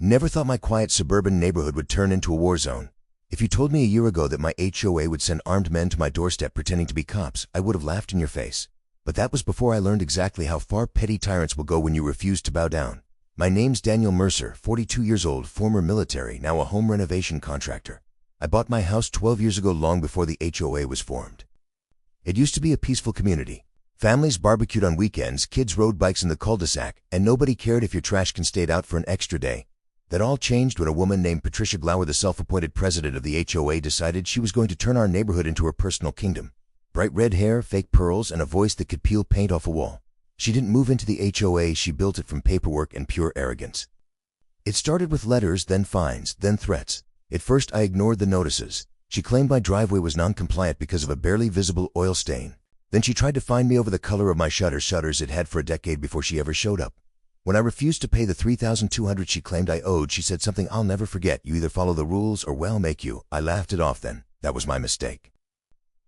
Never thought my quiet suburban neighborhood would turn into a war zone. If you told me a year ago that my HOA would send armed men to my doorstep pretending to be cops, I would have laughed in your face. But that was before I learned exactly how far petty tyrants will go when you refuse to bow down. My name's Daniel Mercer, 42 years old, former military, now a home renovation contractor. I bought my house 12 years ago, long before the HOA was formed. It used to be a peaceful community. Families barbecued on weekends, kids rode bikes in the cul-de-sac, and nobody cared if your trash can stayed out for an extra day. That all changed when a woman named Patricia Glower, the self-appointed president of the HOA, decided she was going to turn our neighborhood into her personal kingdom. Bright red hair, fake pearls, and a voice that could peel paint off a wall. She didn't move into the HOA, she built it from paperwork and pure arrogance. It started with letters, then fines, then threats. At first I ignored the notices. She claimed my driveway was non-compliant because of a barely visible oil stain. Then she tried to fine me over the color of my shutters it had for a decade before she ever showed up. When I refused to pay the $3,200 she claimed I owed, she said something I'll never forget: "You either follow the rules or well make you." I laughed it off then. That was my mistake.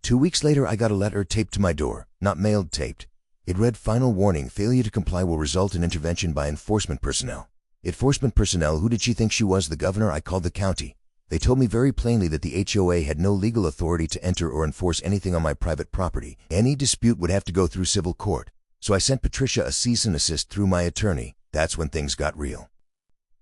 2 weeks later I got a letter taped to my door. Not mailed, taped. It read, "Final warning, failure to comply will result in intervention by enforcement personnel." Enforcement personnel? Who did she think she was, the governor? I called the county. They told me very plainly that the HOA had no legal authority to enter or enforce anything on my private property. Any dispute would have to go through civil court. So I sent Patricia a cease and desist through my attorney. That's when things got real.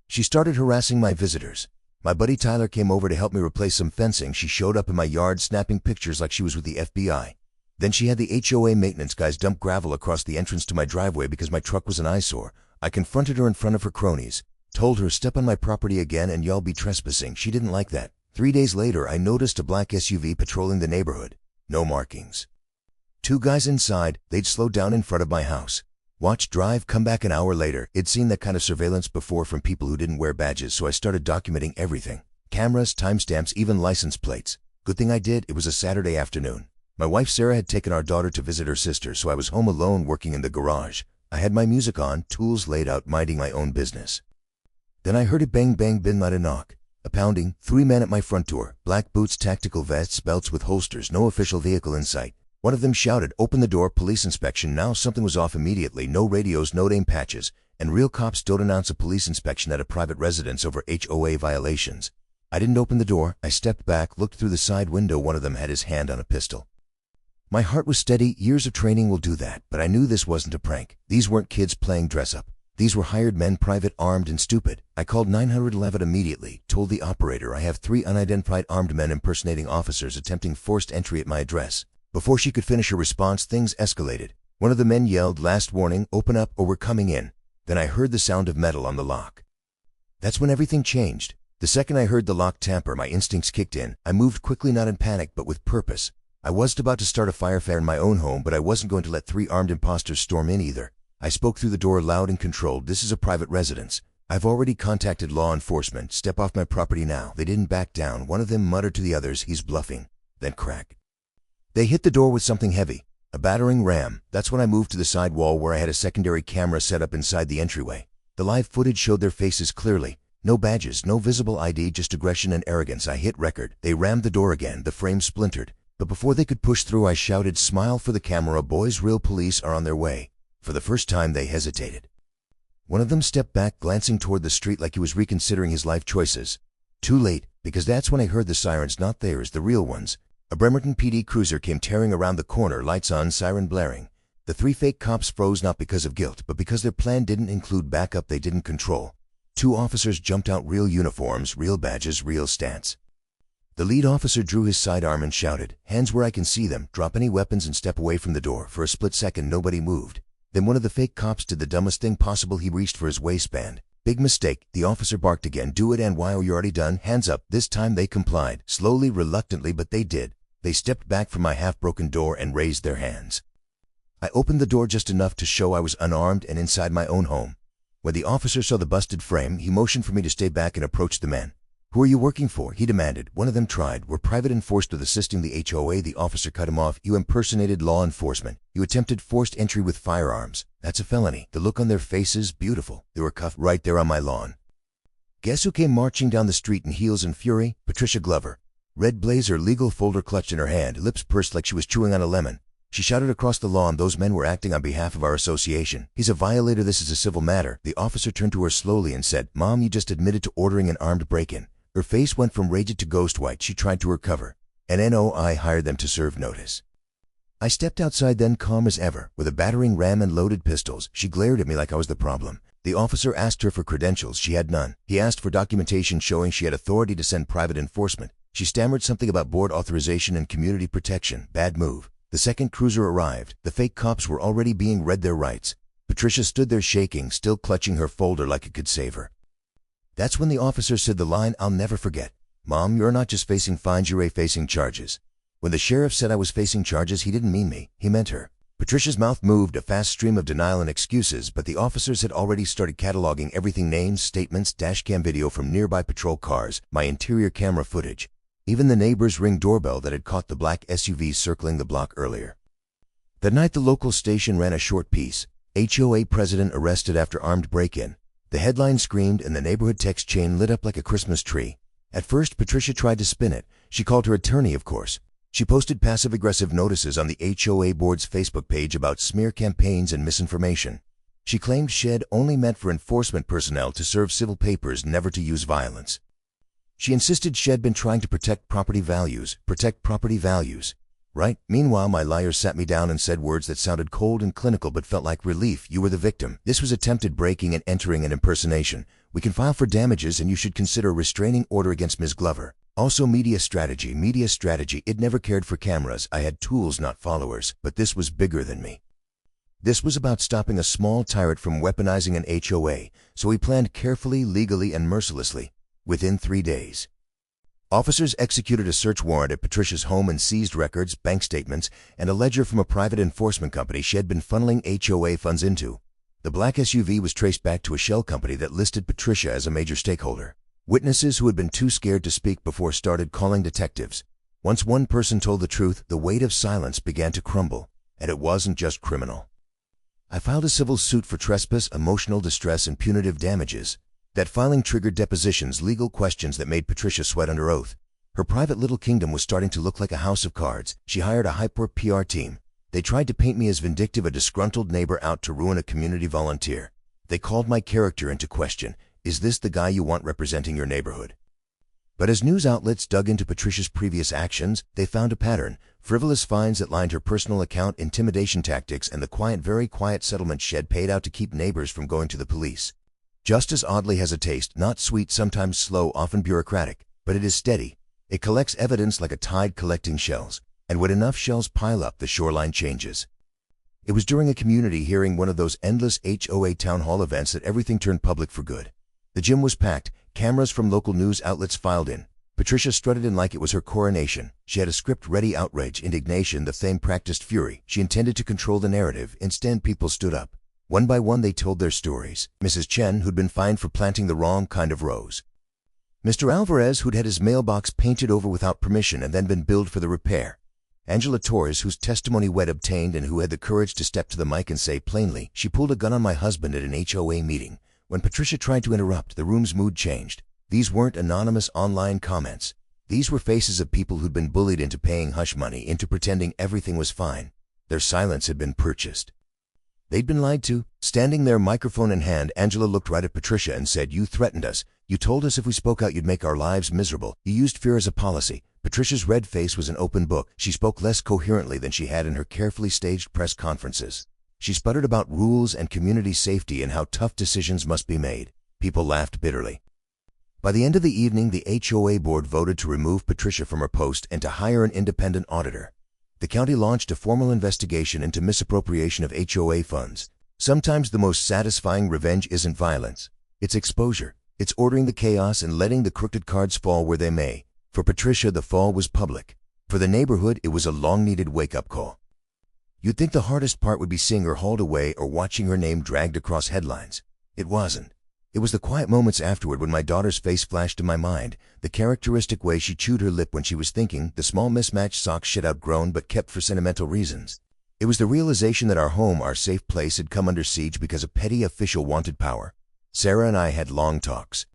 She started harassing my visitors. My buddy Tyler came over to help me replace some fencing. She showed up in my yard snapping pictures like she was with the FBI. Then she had the HOA maintenance guys dump gravel across the entrance to my driveway because my truck was an eyesore. I confronted her in front of her cronies. Told her, "Step on my property again and y'all be trespassing." She didn't like that. 3 days later I noticed a black SUV patrolling the neighborhood. No markings. 2 guys inside. They'd slowed down in front of my house. Watch, drive, come back an hour later. It'd seen that kind of surveillance before from people who didn't wear badges, so I started documenting everything. Cameras, timestamps, even license plates. Good thing I did. It was a Saturday afternoon. My wife Sarah had taken our daughter to visit her sister, so I was home alone working in the garage. I had my music on, tools laid out, minding my own business. Then I heard a bang bang, bin not a knock. A pounding, 3 men at my front door, black boots, tactical vests, belts with holsters, no official vehicle in sight. One of them shouted, "Open the door, police inspection." Now something was off immediately. No radios, no name patches, and real cops don't announce a police inspection at a private residence over HOA violations. I didn't open the door. I stepped back, looked through the side window. One of them had his hand on a pistol. My heart was steady. Years of training will do that, but I knew this wasn't a prank. These weren't kids playing dress-up. These were hired men, private, armed, and stupid. I called 911 immediately, told the operator I have 3 unidentified armed men impersonating officers attempting forced entry at my address. Before she could finish her response, things escalated. One of the men yelled, "Last warning, open up or we're coming in." Then I heard the sound of metal on the lock. That's when everything changed. The second I heard the lock tamper, my instincts kicked in. I moved quickly, not in panic, but with purpose. I wasn't about to start a firefight in my own home, but I wasn't going to let 3 armed imposters storm in either. I spoke through the door loud and controlled. "This is a private residence. I've already contacted law enforcement. Step off my property now." They didn't back down. One of them muttered to the others, "He's bluffing." Then crack. They hit the door with something heavy, a battering ram. That's when I moved to the side wall where I had a secondary camera set up inside the entryway. The live footage showed their faces clearly. No badges, no visible ID, just aggression and arrogance. I hit record. They rammed the door again. The frame splintered. But before they could push through, I shouted, "Smile for the camera, boys. Real police are on their way." For the first time, they hesitated. One of them stepped back, glancing toward the street like he was reconsidering his life choices. Too late, because that's when I heard the sirens, not theirs, the real ones. A Bremerton PD cruiser came tearing around the corner, lights on, siren blaring. The 3 fake cops froze, not because of guilt, but because their plan didn't include backup they didn't control. 2 officers jumped out, real uniforms, real badges, real stance. The lead officer drew his sidearm and shouted, "Hands where I can see them, drop any weapons and step away from the door." For a split second, nobody moved. Then one of the fake cops did the dumbest thing possible. He reached for his waistband. Big mistake. The officer barked again, "Do it, and why? You're already done. Hands up." This time they complied, slowly, reluctantly, but they did. They stepped back from my half-broken door and raised their hands. I opened the door just enough to show I was unarmed and inside my own home. When the officer saw the busted frame, he motioned for me to stay back and approached the men. "Who are you working for?" he demanded. One of them tried. "We're private enforced with assisting the HOA." The officer cut him off. "You impersonated law enforcement. You attempted forced entry with firearms. That's a felony." The look on their faces, beautiful. They were cuffed right there on my lawn. Guess who came marching down the street in heels and fury? Patricia Glover. Red blazer, legal folder clutched in her hand, lips pursed like she was chewing on a lemon. She shouted across the lawn those men were acting on behalf of our association. He's a violator, this is a civil matter. The officer turned to her slowly and said, "Mom, you just admitted to ordering an armed break-in." Her face went from raged to ghost white. She tried to recover. An NOI hired them to serve notice. I stepped outside then, calm as ever, with a battering ram and loaded pistols. She glared at me like I was the problem. The officer asked her for credentials. She had none. He asked for documentation showing she had authority to send private enforcement. She stammered something about board authorization and community protection. Bad move. The second cruiser arrived. The fake cops were already being read their rights. Patricia stood there shaking, still clutching her folder like it could save her. That's when the officer said the line I'll never forget. "Mom, you're not just facing fines, you're facing charges." When the sheriff said I was facing charges, he didn't mean me. He meant her. Patricia's mouth moved, a fast stream of denial and excuses, but the officers had already started cataloging everything: names, statements, dashcam video from nearby patrol cars, my interior camera footage, even the neighbor's Ring doorbell that had caught the black SUV circling the block earlier. That night the local station ran a short piece: HOA president arrested after armed break-in. The headline screamed and the neighborhood text chain lit up like a Christmas tree. At first, Patricia tried to spin it. She called her attorney, of course. She posted passive-aggressive notices on the HOA board's Facebook page about smear campaigns and misinformation. She claimed SHED only meant for enforcement personnel to serve civil papers, never to use violence. She insisted SHED been trying to protect property values. Right? Meanwhile, my lawyer sat me down and said words that sounded cold and clinical but felt like relief. "You were the victim. This was attempted breaking and entering and impersonation. We can file for damages and you should consider a restraining order against Ms. Glover. Also media strategy. It never cared for cameras. I had tools, not followers. But this was bigger than me. This was about stopping a small tyrant from weaponizing an HOA, so we planned carefully, legally, and mercilessly. Within 3 days, officers executed a search warrant at Patricia's home and seized records, bank statements, and a ledger from a private enforcement company she had been funneling HOA funds into. The black SUV was traced back to a shell company that listed Patricia as a major stakeholder. Witnesses who had been too scared to speak before started calling detectives. Once one person told the truth, the weight of silence began to crumble, and it wasn't just criminal. I filed a civil suit for trespass, emotional distress, and punitive damages. That filing triggered depositions, legal questions that made Patricia sweat under oath. Her private little kingdom was starting to look like a house of cards. She hired a hyper PR team. They tried to paint me as vindictive, a disgruntled neighbor out to ruin a community volunteer. They called my character into question. Is this the guy you want representing your neighborhood? But as news outlets dug into Patricia's previous actions, they found a pattern: frivolous fines that lined her personal account, intimidation tactics, and the quiet, very quiet settlement SHED paid out to keep neighbors from going to the police. Justice oddly has a taste, not sweet, sometimes slow, often bureaucratic, but it is steady. It collects evidence like a tide collecting shells, and when enough shells pile up, the shoreline changes. It was during a community hearing, one of those endless HOA town hall events, that everything turned public for good. The gym was packed. Cameras from local news outlets filed in. Patricia strutted in like it was her coronation. She had a script ready: outrage, indignation, the same practiced fury. She intended to control the narrative. Instead, people stood up. One by one, they told their stories. Mrs. Chen, who'd been fined for planting the wrong kind of rose. Mr. Alvarez, who'd had his mailbox painted over without permission and then been billed for the repair. Angela Torres, whose testimony Wed obtained and who had the courage to step to the mic and say plainly, "She pulled a gun on my husband at an HOA meeting." When Patricia tried to interrupt, the room's mood changed. These weren't anonymous online comments. These were faces of people who'd been bullied into paying hush money, into pretending everything was fine. Their silence had been purchased. They'd been lied to. Standing there, microphone in hand, Angela looked right at Patricia and said, "You threatened us. You told us if we spoke out you'd make our lives miserable. You used fear as a policy." Patricia's red face was an open book. She spoke less coherently than she had in her carefully staged press conferences. She sputtered about rules and community safety and how tough decisions must be made. People laughed bitterly. By the end of the evening, the HOA board voted to remove Patricia from her post and to hire an independent auditor. The county launched a formal investigation into misappropriation of HOA funds. Sometimes the most satisfying revenge isn't violence. It's exposure. It's ordering the chaos and letting the crooked cards fall where they may. For Patricia, the fall was public. For the neighborhood, it was a long-needed wake-up call. You'd think the hardest part would be seeing her hauled away or watching her name dragged across headlines. It wasn't. It was the quiet moments afterward when my daughter's face flashed in my mind, the characteristic way she chewed her lip when she was thinking, the small mismatched socks she'd outgrown but kept for sentimental reasons. It was the realization that our home, our safe place, had come under siege because a petty official wanted power. Sarah and I had long talks.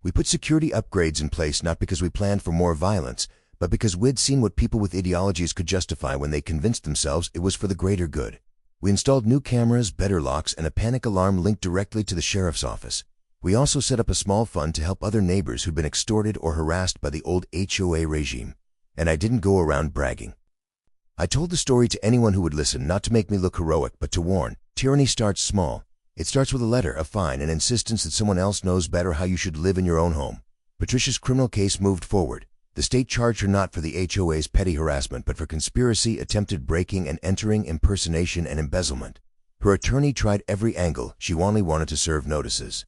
We put security upgrades in place not because we planned for more violence, but because we'd seen what people with ideologies could justify when they convinced themselves it was for the greater good. We installed new cameras, better locks, and a panic alarm linked directly to the sheriff's office. We also set up a small fund to help other neighbors who'd been extorted or harassed by the old HOA regime. And I didn't go around bragging. I told the story to anyone who would listen, not to make me look heroic, but to warn. Tyranny starts small. It starts with a letter, a fine, an insistence that someone else knows better how you should live in your own home. Patricia's criminal case moved forward. The state charged her not for the HOA's petty harassment, but for conspiracy, attempted breaking and entering, impersonation, and embezzlement. Her attorney tried every angle. She only wanted to serve notices.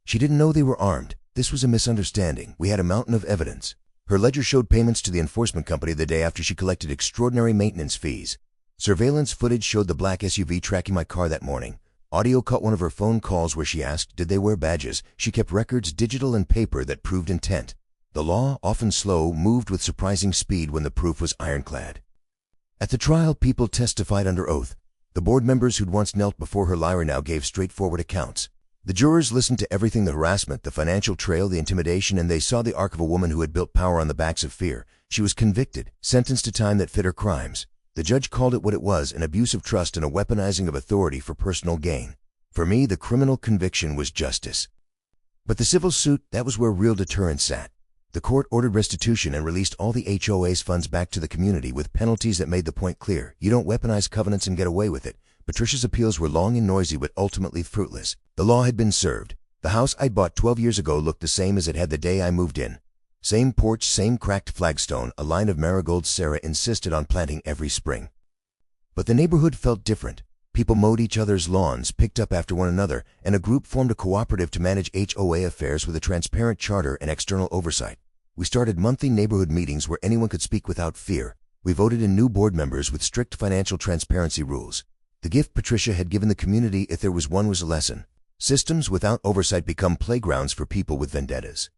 She didn't know they were armed. This was a misunderstanding. We had a mountain of evidence. Her ledger showed payments to the enforcement company the day after she collected extraordinary maintenance fees. Surveillance footage showed the black SUV tracking my car that morning. Audio caught one of her phone calls where she asked, did they wear badges? She kept records, digital and paper, that proved intent. The law, often slow, moved with surprising speed when the proof was ironclad. At the trial, people testified under oath. The board members who'd once knelt before her lyre now gave straightforward accounts. The jurors listened to everything: the harassment, the financial trail, the intimidation, and they saw the arc of a woman who had built power on the backs of fear. She was convicted, sentenced to time that fit her crimes. The judge called it what it was: an abuse of trust and a weaponizing of authority for personal gain. For me, the criminal conviction was justice. But the civil suit, that was where real deterrence sat. The court ordered restitution and released all the HOA's funds back to the community with penalties that made the point clear: you don't weaponize covenants and get away with it. Patricia's appeals were long and noisy, but ultimately fruitless. The law had been served. The house I'd bought 12 years ago looked the same as it had the day I moved in. Same porch, same cracked flagstone, a line of marigolds Sarah insisted on planting every spring. But the neighborhood felt different. People mowed each other's lawns, picked up after one another, and a group formed a cooperative to manage HOA affairs with a transparent charter and external oversight. We started monthly neighborhood meetings where anyone could speak without fear. We voted in new board members with strict financial transparency rules. The gift Patricia had given the community, if there was one, was a lesson. Systems without oversight become playgrounds for people with vendettas.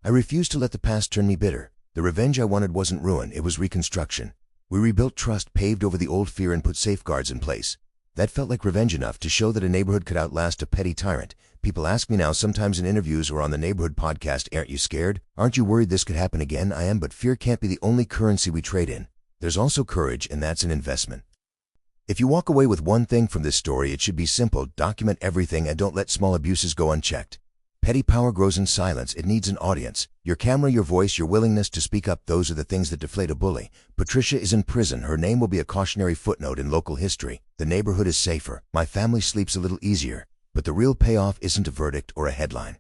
I refused to let the past turn me bitter. The revenge I wanted wasn't ruin, it was reconstruction. We rebuilt trust, paved over the old fear, and put safeguards in place. That felt like revenge enough to show that a neighborhood could outlast a petty tyrant. People ask me now, sometimes in interviews or on the neighborhood podcast, aren't you scared? Aren't you worried this could happen again? I am, but fear can't be the only currency we trade in. There's also courage, and that's an investment. If you walk away with one thing from this story, it should be simple: document everything and don't let small abuses go unchecked. Petty power grows in silence. It needs an audience. Your camera, your voice, your willingness to speak up, those are the things that deflate a bully. Patricia is in prison. Her name will be a cautionary footnote in local history. The neighborhood is safer. My family sleeps a little easier. But the real payoff isn't a verdict or a headline.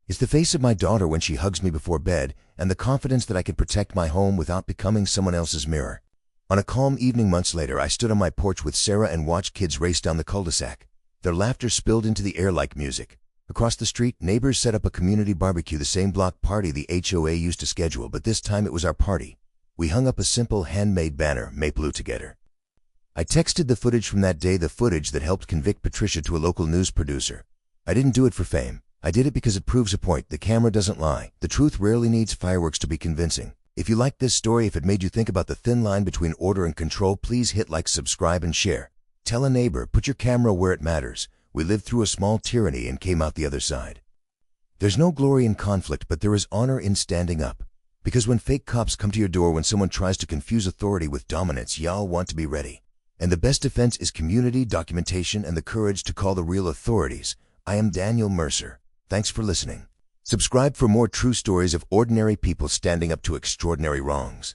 It's the face of my daughter when she hugs me before bed, and the confidence that I can protect my home without becoming someone else's mirror. On a calm evening months later, I stood on my porch with Sarah and watched kids race down the cul-de-sac. Their laughter spilled into the air like music. Across the street, neighbors set up a community barbecue, the same block party the HOA used to schedule, but this time it was our party. We hung up a simple handmade banner, "Make Blue Together." I texted the footage from that day, the footage that helped convict Patricia, to a local news producer. I didn't do it for fame. I did it because it proves a point: the camera doesn't lie. The truth rarely needs fireworks to be convincing. If you liked this story, if it made you think about the thin line between order and control, please hit like, subscribe, and share. Tell a neighbor, put your camera where it matters. We lived through a small tyranny and came out the other side. There's no glory in conflict, but there is honor in standing up. Because when fake cops come to your door, when someone tries to confuse authority with dominance, y'all want to be ready. And the best defense is community, documentation, and the courage to call the real authorities. I am Daniel Mercer. Thanks for listening. Subscribe for more true stories of ordinary people standing up to extraordinary wrongs.